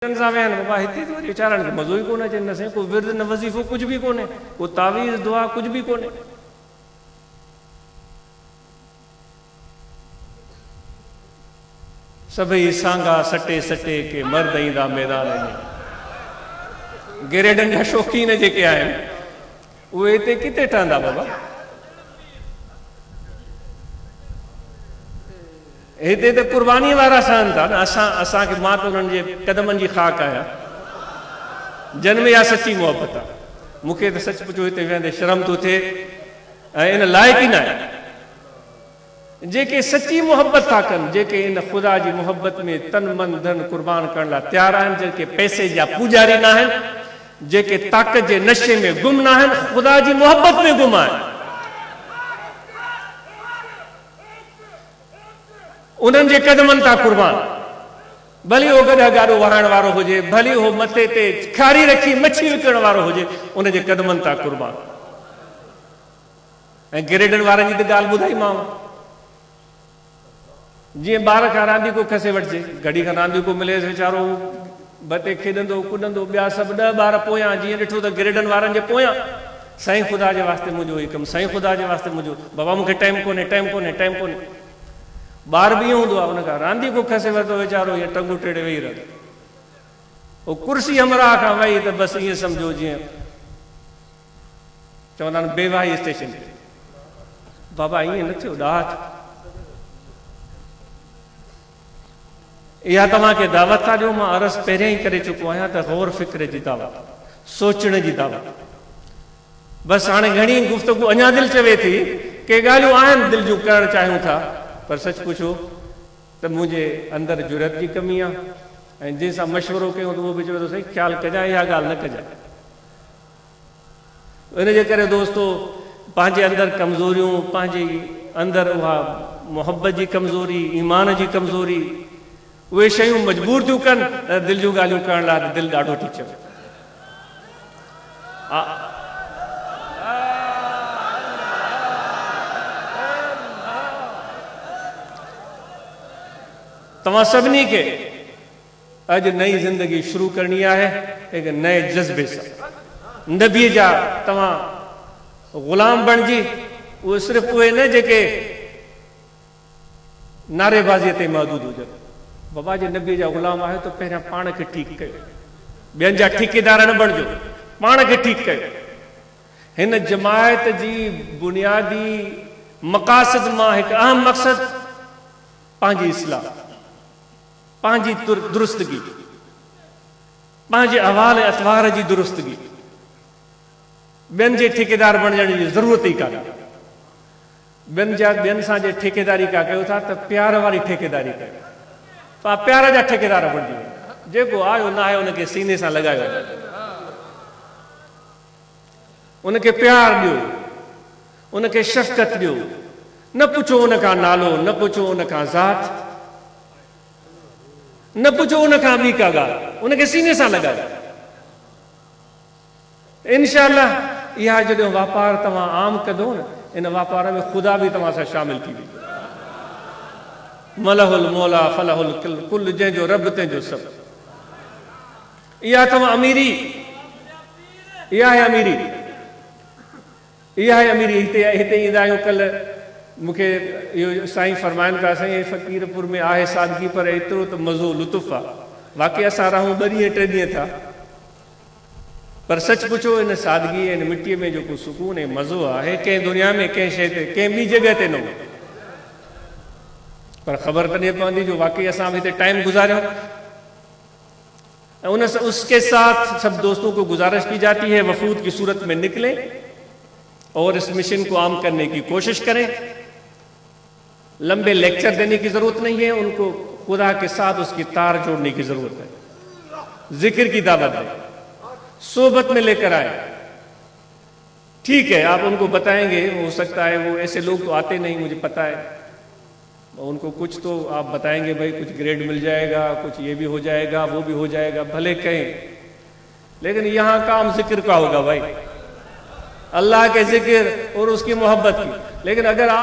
बाबा हिते तो वीचारनि खे मज़ो ई कोन अचे न साईं, को विर्द न वज़ीफ़ो कुछ भी कोन्हे, को तावीज़ दुआ कुछ भी कोन्हे। सभई सांगा सटे सटे के मर्द ईंदा मैदान में, गिरेडनि जा शौक़ीन जेके आहिनि उहे हिते किथे ठहंदा बाबा? हिते त कुर्बानी वारा सहनि था न। असांखे मां त उन्हनि जे कदमनि जी ख़ाक आहियां। जन्म या सची मोहब्बत आहे। मूंखे त सच पुछो हिते वेहंदे शर्म थो थिए ऐं इन लाइक़ु ई न आहे। जेके सची मोहब्बत था कनि, जेके इन ख़ुदा जी मोहब्बत में तन मन धन कुर्बान करण लाइ तयारु आहिनि, जेके पैसे जा पूजारी न आहिनि, जेके ताक़त जे नशे में गुम न आहिनि, ख़ुदा जी मोहब्बत में गुम आहिनि, उन्हनि जे कदमनि तां कुर्बान। भली उहो गॾु गाॾो वहाइण वारो हुजे, भली उहो मथे ते खारी रखी मच्छी विकण वारो हुजे, उन जे कदमनि तां कुर्बान। ऐं गिरेडनि वारनि जी त ॻाल्हि ॿुधाईमांव, जीअं ॿार खां रांदीको खसे वठिजे, घड़ी खां रांदीको मिलेसि वीचारो बते खेॾंदो कुॾंदो, ॿिया सभु 10 ॿार पोयां। जीअं ॾिठो त गिरेडनि वारनि जे पोयां साईं ख़ुदा जे वास्ते मुंहिंजो ही कमु, साईं ख़ुदा जे वास्ते मुंहिंजो, बाबा मूंखे टाइम कोन्हे, टाइम कोन्हे, टाइम कोन्हे। ॿार बि ईअं हूंदो आहे, उनखां रांदीको खसे वरितो वीचारो ईअं टंगू टेड़े वेही रहंदो। उहो कुर्सी हमराह खां वही त बसि ईअं सम्झो जीअं चवंदा आहिनि बेवाही स्टेशन ते। बाबा ईअं न थियो, ॾाह इहा तव्हांखे दावत था ॾियो। मां अर्ज़ पहिरियां ई करे चुको आहियां त गौर फ़िक्र जी दावत, सोचण जी दावत। बसि हाणे घणी गुफ़्तगू अञा दिलि चवे थी, के ॻाल्हियूं आहिनि दिलि जूं करणु चाहियूं था, पर सच पुछो त मुंहिंजे अंदरि जुरत जी कमी आहे। ऐं जंहिंसां मशवरो कयूं त उहो बि चवे थो साईं ख़्यालु कजां, इहा ॻाल्हि न कजां। इन जे करे दोस्तो पंहिंजे अंदरि कमज़ोरियूं, पंहिंजे अंदरि उहा मोहबत जी कमज़ोरी, ईमान जी कमज़ोरी, उहे शयूं मजबूर थियूं कनि दिलि जूं ॻाल्हियूं करण लाइ। दिलि ॾाढो थी चवे। तव्हां सभिनी खे अॼु नई ज़िंदगी शुरू करणी आहे हिक नए जज़्बे सां। नबीअ जा तव्हां ग़ुलाम बणिजी, उहे सिर्फ़ु उहे न जेके नारेबाज़ीअ ते महदूद हुजनि। बाबा जे नबीअ जा ग़ुलाम आहे त पहिरियां पाण खे ठीकु कयो, ॿियनि जा ठेकेदार न बणिजो, पाण खे ठीकु कयो। हिन जमायत जी बुनियादी मक़ासद मां हिकु अहम मक़सदु पंहिंजी इस्लाह, पंहिंजी दुरुस्तगी, पंहिंजे अहवाल अतवार जी दुरुस्तगी। ॿियनि जे ठेकेदार बणजण जी ज़रूरत ई कान्हे। ॿियनि सां जे ठेकेदारी का कयो था त प्यार वारी ठेकेदारी कयो। तव्हां प्यार जा ठेकेदार बणिजी वञो। जेको आयो न आयो उनखे सीने सां लॻायो, उनखे प्यार ॾियो, उनखे शफ़क़त ॾियो। न पुछो उनखां नालो, न पुछो उनखां ज़ात, न पुछो उनखां ॿी का ॻाल्हि, उनखे सीने सां लॻायो। इंशाअल्लाह इहा जॾहिं वापार तव्हां आम कंदो न, इन वापार में ख़ुदा बि तव्हां सां शामिल थी वेंदो। मलहुल मौला फलहुल कुल, जंहिंजो रब तंहिंजो सभु। इहा तव्हां अमीरी, इहा आहे अमीरी, इहा आहे अमीरी। हिते ईंदा आहियूं। कल्ह मूंखे इहो साईं फरमाइनि पिया, साईं फ़क़ीरपुर में आहे सादगी, पर एतिरो त मज़ो लुत्फ़ आहे। वाक़ई असां रहूं 2 ॾींहं 3 ॾींहं था, पर सच पुछो इन सादगी, इन मिटीअ में जेको सुकून ऐं मज़ो आहे, कंहिं दुनिया में कंहिं शइ ते, कंहिं ॿी जॻह ते न हो। पर ख़बर तॾहिं पवंदी जो वाक़ई असां बि हिते टाइम गुज़ारियो। उसके साथ सब दोस्तों को गुजारिश की जाती है वफूद की सूरत में निकलें और इस मिशन को आम करने की कोशिश करें। लंबे लेक्चर देने की जरूरत नहीं है, उनको खुदा के साथ उसकी तार जोड़ने की जरूरत है। जिक्र की दावत है, सोबत में लेकर आए। ठीक है, आप उनको बताएंगे, हो सकता है वो ऐसे लोग तो आते नहीं, मुझे पता है। उनको कुछ तो आप बताएंगे, भाई कुछ ग्रेड मिल जाएगा, कुछ ये भी हो जाएगा, वो भी हो जाएगा, भले कहें, लेकिन यहाँ काम जिक्र का होगा भाई, अल्लाह के जिक्र और उसकी मोहब्बत की। लेकिन अगर आप